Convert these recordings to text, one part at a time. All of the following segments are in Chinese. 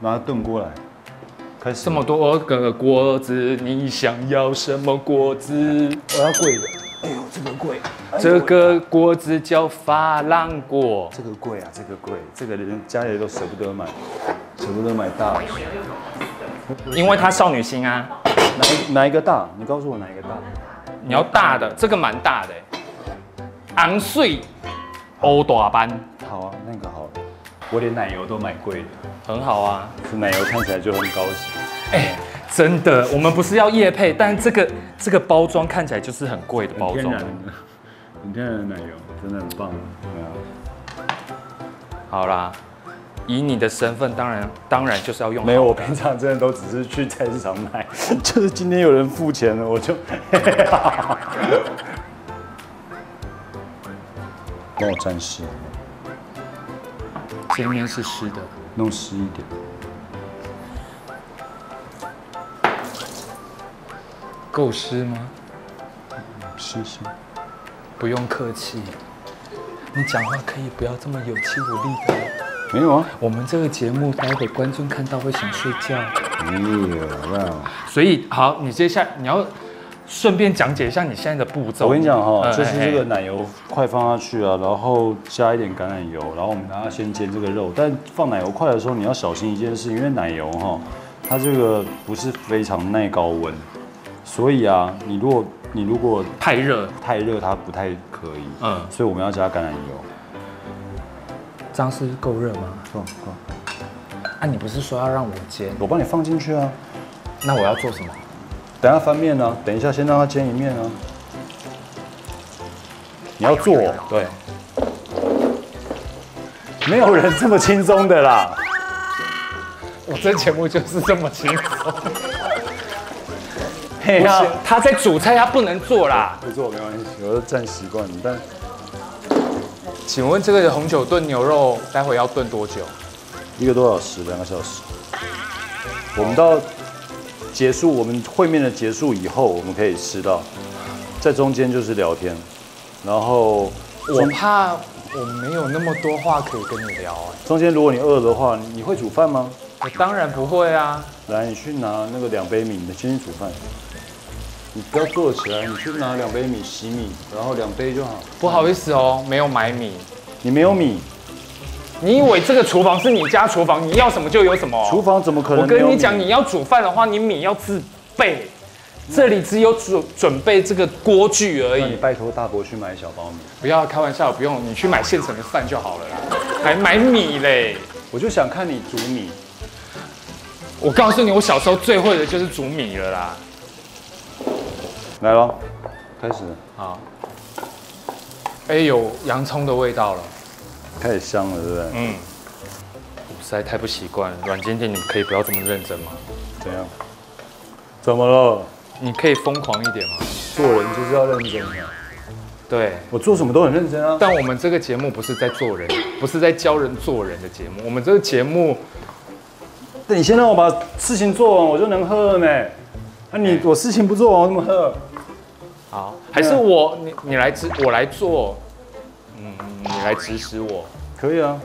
拿炖锅来，开始。这么多个果子，你想要什么果子？我要贵的。哎呦，这个贵。这个果子叫珐琅果。这个贵啊，这个贵，这个人家里都舍不得买，舍不得买大的。因为它少女心啊。哪一个大？你告诉我哪一个大？你要大的，这个蛮大的，昂睡欧大班。好啊，那个好了。我连奶油都买贵的，很好啊。这奶油看起来就很高级。哎，真的，我们不是要业配，但这个包装看起来就是很贵的包装。很天然的奶油，真的很棒。对啊。好啦。以你的身份，当然就是要用。没有，我平常真的都只是去菜市场买，就是今天有人付钱了，我就。帮我沾湿。前面是湿的，弄湿一点。够湿吗？湿。不用客气。你讲话可以不要这么有气无力的。没有啊，我们这个节目待会观众看到会想睡觉。没有，所以好，你接下来你要顺便讲解一下你现在的步骤。我跟你讲哈，就是这个奶油块放下去啊，然后加一点橄榄油，然后我们等下先煎这个肉。但放奶油块的时候，你要小心一件事，因为奶油哈，它这个不是非常耐高温，所以啊，你如果太热，它不太可以。所以我们要加橄榄油。这样是够热吗？够。啊，你不是说要让我煎？我帮你放进去啊。那我要做什么？等下翻面呢，等一下先让它煎一面啊。你要做，对。没有人这么轻松的啦。我这节目就是这么轻松。嘿呀，他在煮菜，他不能做啦。不做没关系，我都站习惯了。但，请问这个红酒炖牛肉待会要炖多久？1个多小时，2个小时。我们到结束，我们会面的结束以后，我们可以吃到。在中间就是聊天，然后我怕我没有那么多话可以跟你聊哎。中间如果你饿的话，你会煮饭吗？我当然不会啊。来，你去拿那个2杯米，你先去煮饭。你不要坐起来，你去拿2杯米洗米，然后2杯就好。不好意思哦，没有买米。你没有米？你以为这个厨房是你家厨房，你要什么就有什么？厨房怎么可能？我跟你讲，你要煮饭的话，你米要自备。这里只有准备这个锅具而已。你拜托大伯去买小包米。不要开玩笑，不用，你去买现成的饭就好了啦，还买米嘞。我就想看你煮米。我告诉你，我小时候最会的就是煮米了啦。来咯，开始。好。哎，有洋葱的味道了，开始香了，对不对？我实在太不习惯了。阮经天，你们可以不要这么认真吗？怎样？怎么了？你可以疯狂一点吗？做人就是要认真的。对，我做什么都很认真啊。但我们这个节目不是在做人，不是在教人做人的节目。我们这个节目，那你先让我把事情做完，我就能喝了没？那我事情不做完，我怎么喝？好，还是你来我来做，你来指使我。可以啊，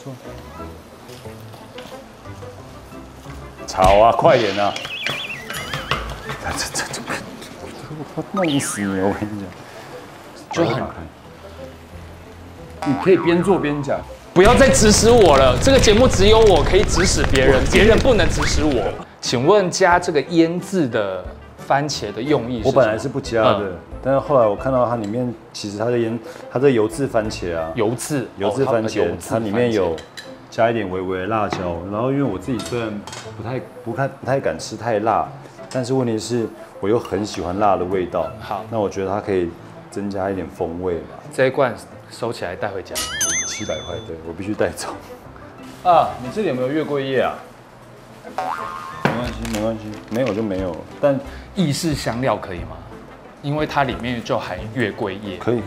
做。炒啊，快点啊！我弄死你！我跟你讲，就很，你可以边做边讲，不要再指使我了。这个节目只有我可以指使别人，别人不能指使我。请问加这个腌制的番茄的用意是什么？我本来是不加的，但是后来我看到它里面其实它的油渍番茄啊，油渍番茄，它里面有加一点微微的辣椒。然后因为我自己虽然不太敢吃太辣，但是问题是我又很喜欢辣的味道。好，那我觉得它可以增加一点风味嘛。这一罐收起来带回家，700块，对我必须带走。啊，你这里有没有月桂叶啊？没关系，没有就没有。但意式香料可以吗？因为它里面就含月桂叶。可以。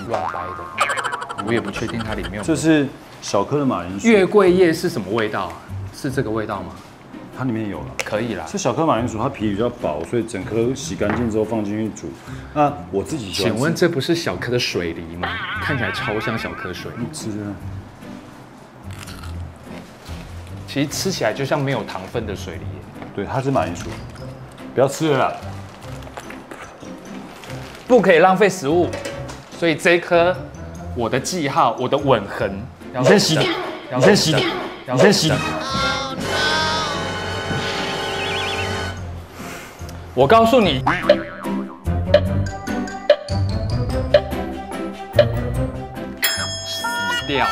乱掰的，我也不确定它里面有。这是小颗的马铃薯。月桂叶是什么味道啊？是这个味道吗？它里面有了，可以啦。是小颗马铃薯，它皮比较薄，所以整颗洗干净之后放进去煮。那我自己喜欢。请问这不是小颗的水梨吗？看起来超像小颗水。吃的。其实吃起来就像没有糖分的水梨耶。对，它是马铃薯，不要吃了啦。不可以浪费食物，所以这一颗我的记号，我的吻痕。你先洗，你先洗，你先洗。我告诉你，死掉。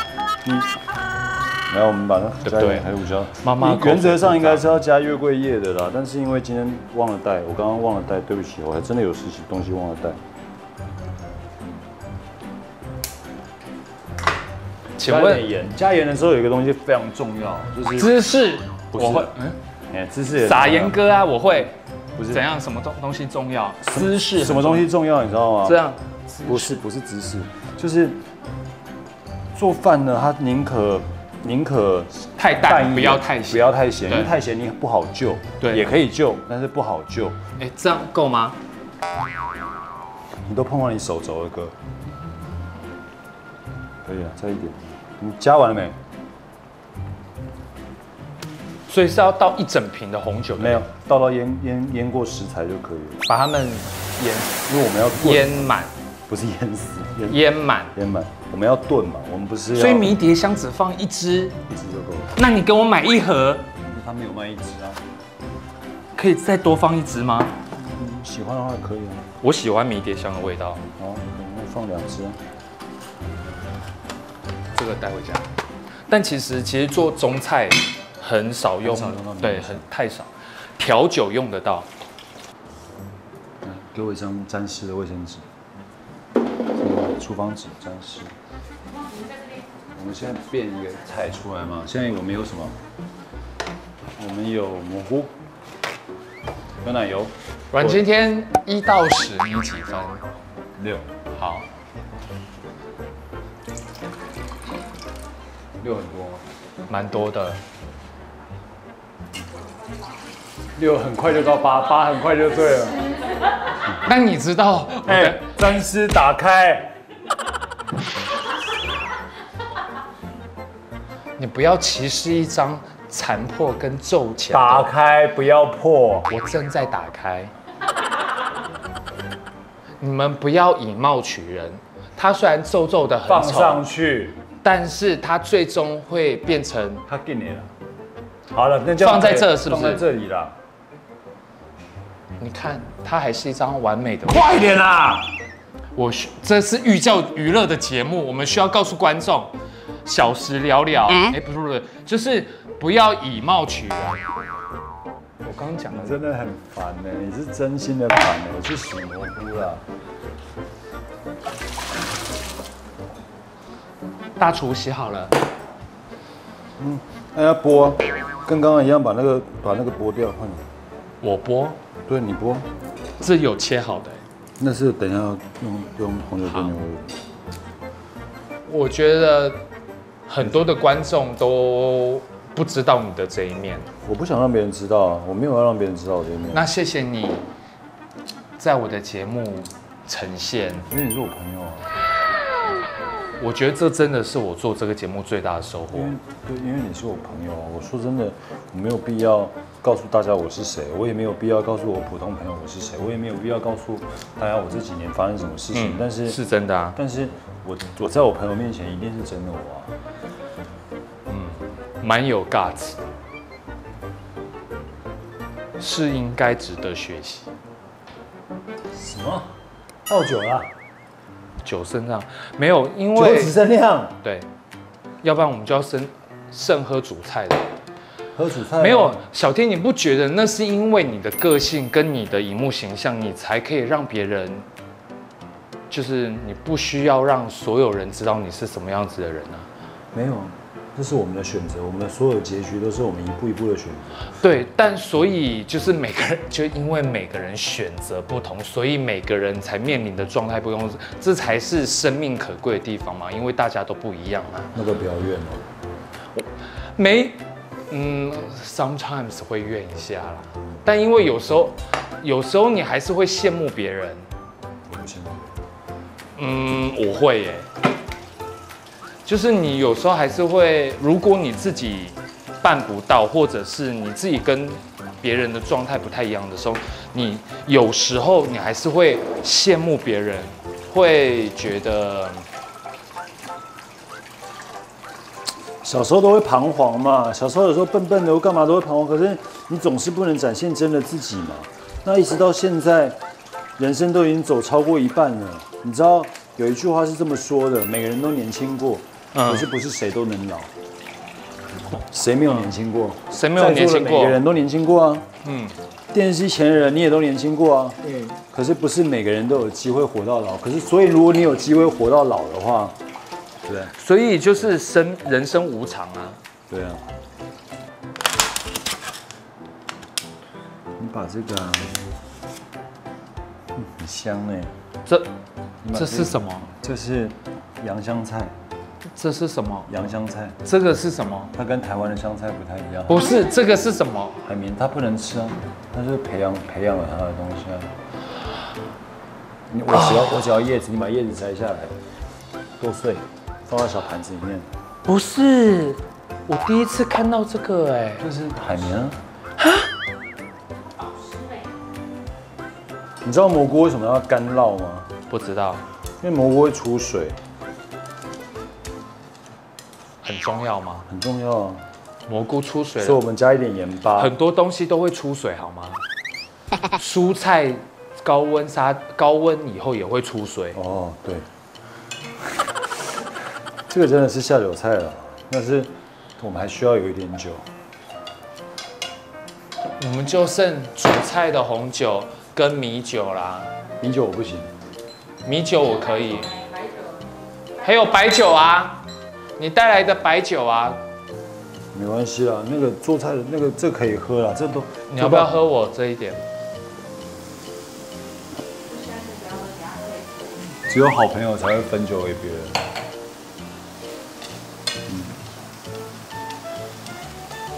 来，我们把它加一点黑胡椒。妈妈原则上应该是要加月桂叶的啦，但是因为今天忘了带，我刚刚忘了带，对不起，我还真的有东西忘了带。请问加盐的时候有一个东西非常重要，就是芝士，我会，芝士撒盐哥啊，我会。不是怎样？什么东西重要？姿势什么东西重要？你知道吗？这样不是姿势，就是做饭呢，它宁可太淡，不要太咸，不要太咸，因为太咸你不好救。对，也可以救，但是不好救。哎，这样够吗？你都碰到你手肘了，哥。可以了，再一点。你加完了没？所以是要倒1整瓶的红酒？没有，倒到腌过食材就可以了。把它们因为我们要腌满，不是腌死，腌满。我们要炖嘛，我们不是要。所以迷迭香只放1支，1支就够了。那你给我买1盒，他没有卖1支啊。可以再多放1支吗？喜欢的话可以啊。我喜欢迷迭香的味道。好，我放2支。这个带回家。但其实做中菜很少用，对，太少。调酒用得到。给我一张沾湿的卫生纸，厨房纸沾湿。我们现在变一个菜出来嘛？现在我们有什么？我们有蘑菇，有奶油。阮今天1到10，你几分？6。好。6很多吗？蛮多的。6很快就到8，8很快就对了。那你知道？沾湿打开。你不要歧视一张残破跟皱起来。打开，不要破。我正在打开。你们不要以貌取人。它虽然皱皱的很丑，放上去，但是它最终会变成。它给你了。好了，那放在这是不是？放在这里啦。你看，它还是一张完美的。快点啦！这是寓教于乐的节目，我们需要告诉观众，小时了了。不是，就是不要以貌取人。我刚刚讲的真的很烦呢，你是真心的烦呢。我去洗蘑菇了。大厨洗好了。那要剥，跟刚刚一样，把那个剥掉，换你。我剥。对你剥，这有切好的。那是等一下用红酒炖牛肉。我觉得很多的观众都不知道你的这一面。我不想让别人知道啊，我没有要让别人知道我这一面。那谢谢你在我的节目呈现，因为你是我朋友啊。我觉得这真的是我做这个节目最大的收获。因为你是我朋友啊。我说真的，我没有必要告诉大家我是谁，我也没有必要告诉我普通朋友我是谁，我也没有必要告诉大家我这几年发生什么事情。但是是真的啊。但是我在我朋友面前一定是真的我啊。蛮有 guts， 是应该值得学习。什么？倒酒啦？酒剩量没有，因为酒只剩量。对，要不然我们就要剩喝主菜的。喝主菜？没有，小天，你不觉得那是因为你的个性跟你的荧幕形象，你才可以让别人，就是你不需要让所有人知道你是什么样子的人啊？没有。这是我们的选择，我们的所有结局都是我们一步一步的选择。对，但所以就是每个人，就因为每个人选择不同，所以每个人才面临的状态不同，这才是生命可贵的地方嘛。因为大家都不一样啊。那个不要怨哦。sometimes 会怨一下啦，但因为有时候你还是会羡慕别人。我不羡慕。我会耶。就是你有时候还是会，如果你自己办不到，或者是你自己跟别人的状态不太一样的时候，你有时候你还是会羡慕别人，会觉得小时候都会彷徨嘛，小时候有时候笨笨的，干嘛都会彷徨。可是你总是不能展现真的自己嘛。那一直到现在，人生都已经走超过一半了。你知道有一句话是这么说的：每个人都年轻过，可是不是谁都能老。谁没有年轻过？谁没有年轻过？每个人都年轻过啊。嗯，电视机前的人你也都年轻过啊。嗯。可是不是每个人都有机会活到老。可是所以如果你有机会活到老的话，对。所以就是人生无常啊。对啊。你把这个、啊，很香呢。这是什么？这是洋香菜。这是什么？洋香菜。这个是什么？它跟台湾的香菜不太一样。不是，这个是什么？海绵，它不能吃啊，它就是培养了它的东西啊。我只要叶子，你把叶子摘下来，剁碎，放到小盘子里面。不是，我第一次看到这个哎。这是海绵啊。你知道蘑菇为什么要干烙吗？不知道。因为蘑菇会出水。很重要吗？很重要啊。蘑菇出水，所以我们加一点盐巴。很多东西都会出水，好吗？蔬菜高温以后也会出水。哦，对。这个真的是下酒菜了，但是我们还需要有一点酒。我们就剩煮菜的红酒跟米酒啦。米酒我不行。米酒我可以。还有白酒啊。你带来的白酒啊，没关系啦，那个做菜的那个这可以喝啦，这都。你要不要喝我这一点？只有好朋友才会分酒给别人。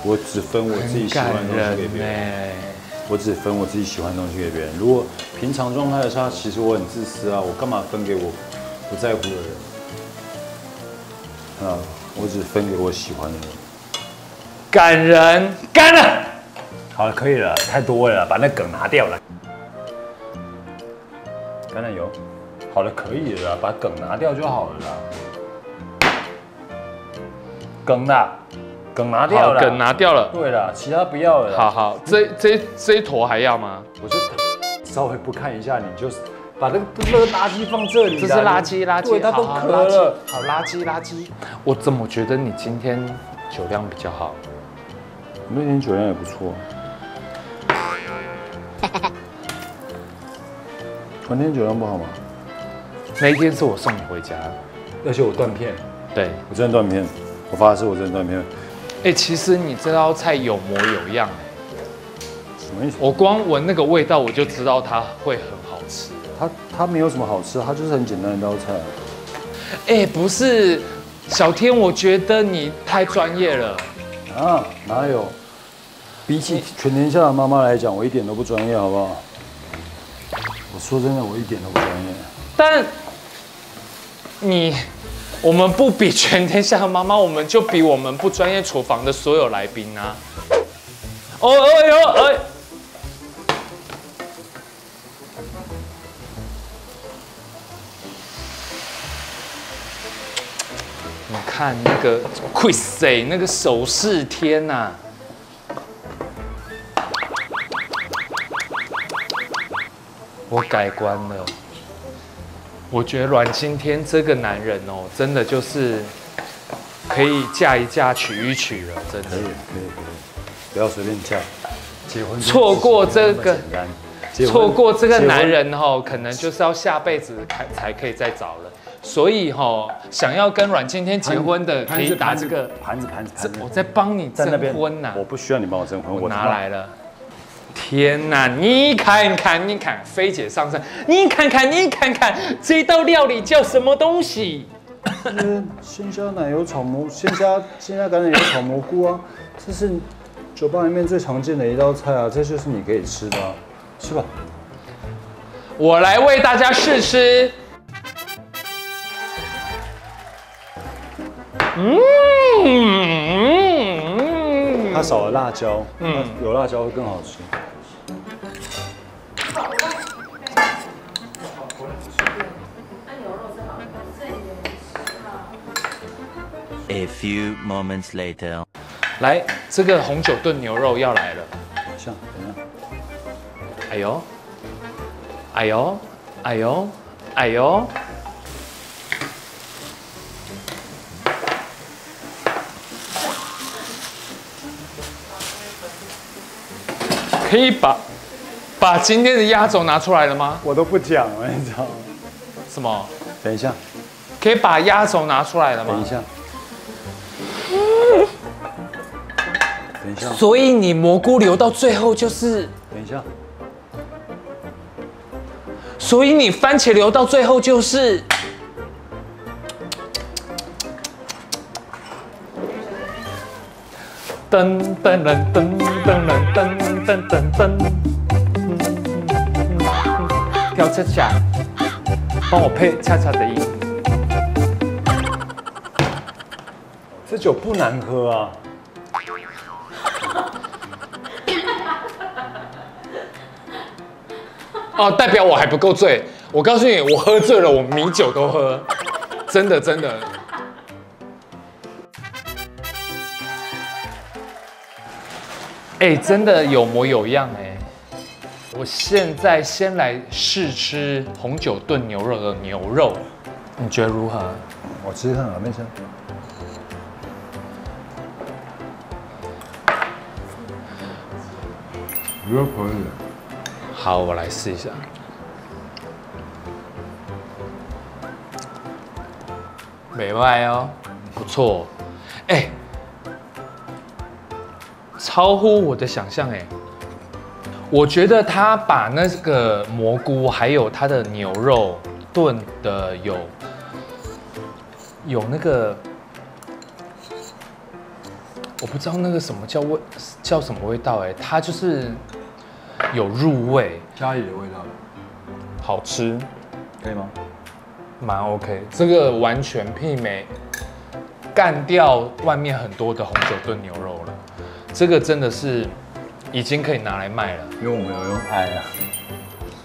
我只分我自己喜欢的东西给别人。我只分我自己喜欢的东西给别人。如果平常状态的下，其实我很自私啊，我干嘛分给我不在乎的人？啊，我只分给我喜欢的人。感人，干了。好了，可以了，太多了，把那梗拿掉了。橄榄油，好了，可以了，把梗拿掉就好了啦。梗啦，梗拿掉了，梗拿掉了。对了，其他不要了。好，这一坨还要吗？我就稍微不看一下，你就是。把那个垃圾放这里，这是垃圾，对，它都渴了。好，垃圾。我怎么觉得你今天酒量比较好？我那天酒量也不错。我那天酒量不好吗？那一天是我送你回家，而且我断片。对，我真的断片。我发誓，我真的断片。哎，其实你这道菜有模有样。什么意思？我光闻那个味道，我就知道它会很好吃。它没有什么好吃，它就是很简单的一道菜。哎，不是，小天，我觉得你太专业了。啊，哪有？比起全天下的妈妈来讲，我一点都不专业，好不好？我说真的，我一点都不专业。但我们不比全天下的妈妈，我们就比我们不专业厨房的所有来宾啊。哎。你看那个 Quiz 那个手势，天哪！我改观了。我觉得阮经天这个男人哦，真的就是可以嫁一嫁娶一娶了，真的。可以，不要随便嫁，结婚错过这个，错过这个男人哦，可能就是要下辈子才可以再找了。所以哈，想要跟阮经天结婚的，可以打这个盘子。我在帮你征婚呐。我不需要你帮我征婚，我拿来了。天哪，你看，菲姐上身，你看看，这道料理叫什么东西？鲜虾奶油炒蘑，鲜虾橄榄油炒蘑菇啊，这是酒吧里面最常见的一道菜啊，这就是你可以吃的，吃吧。我来为大家试吃。它少了辣椒，有辣椒会更好吃。A few moments later， 来，这个红酒炖牛肉要来了。像，等一下，哎呦，哎呦，哎呦，哎呦！可以把今天的压轴拿出来了吗？我都不讲了，你知道吗？什么？等一下，可以把压轴拿出来了吗？等一下，等一下，所以你蘑菇留到最后就是，等一下，所以你番茄留到最后就是。噔噔噔噔噔噔噔噔噔，跳恰恰，帮我配恰恰的音。这酒不难喝啊。哦，代表我还不够醉。我告诉你，我喝醉了，我米酒都喝，真的真的。哎，真的有模有样哎！我现在先来试吃红酒炖牛肉的牛肉，你觉得如何？我吃看啊，没事。我觉得可以。好，我来试一下。美外哦，不错。哎，超乎我的想象哎！我觉得他把那个蘑菇还有它的牛肉炖的有那个，我不知道那个什么叫什么味道哎，它就是有入味，咖喱的味道，好吃，可以吗？蛮 OK， 这个完全媲美干掉外面很多的红酒炖牛肉了，这个真的是已经可以拿来卖了。因为我们有用爱啊，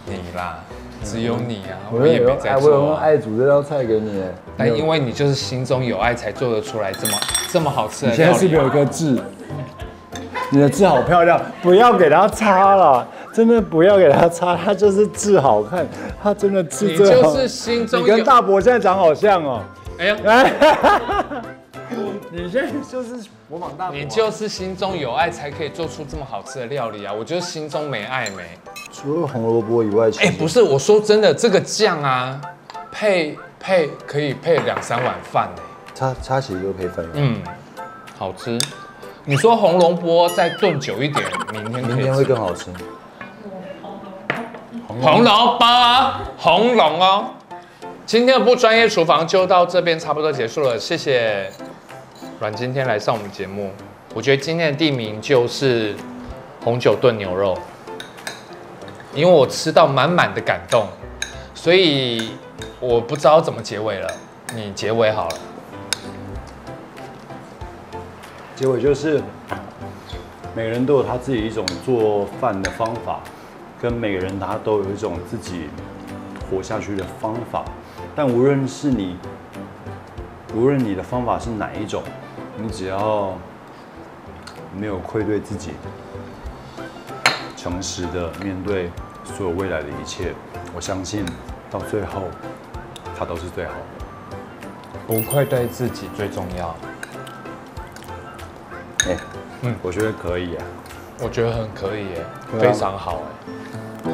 你啦，只有你啊，我我也没在我有用做啊。爱煮这道菜给你。但因为你就是心中有爱，才做得出来这么好吃的你现料理。在是不是有一个痣？你的痣好漂亮，不要给它擦了，真的不要给它擦，它就是痣好看，它真的痣你最好。就是心中你跟有，大伯现在长好像哦。哎呀，你现在就是模仿大伯啊。你就是心中有爱，才可以做出这么好吃的料理啊！我就是心中没爱没。除了红萝卜以外，哎，不是，我说真的，这个酱啊，可以配2-3碗饭哎。擦起就配饭用。嗯，好吃。你说红萝卜再炖久一点，明天会更好吃。红萝卜，红龙哦。今天的不专业厨房就到这边差不多结束了，谢谢阮今天来上我们节目。我觉得今天的地名就是红酒炖牛肉，因为我吃到满满的感动，所以我不知道怎么结尾了，你结尾好了。结尾就是每个人都有他自己一种做饭的方法，跟每个人他都有一种自己活下去的方法。但无论你的方法是哪一种，你只要没有愧对自己，诚实的面对所有未来的一切，我相信到最后它都是最好的。不愧对自己最重要。我觉得可以啊。我觉得很可以耶，对啊非常好哎。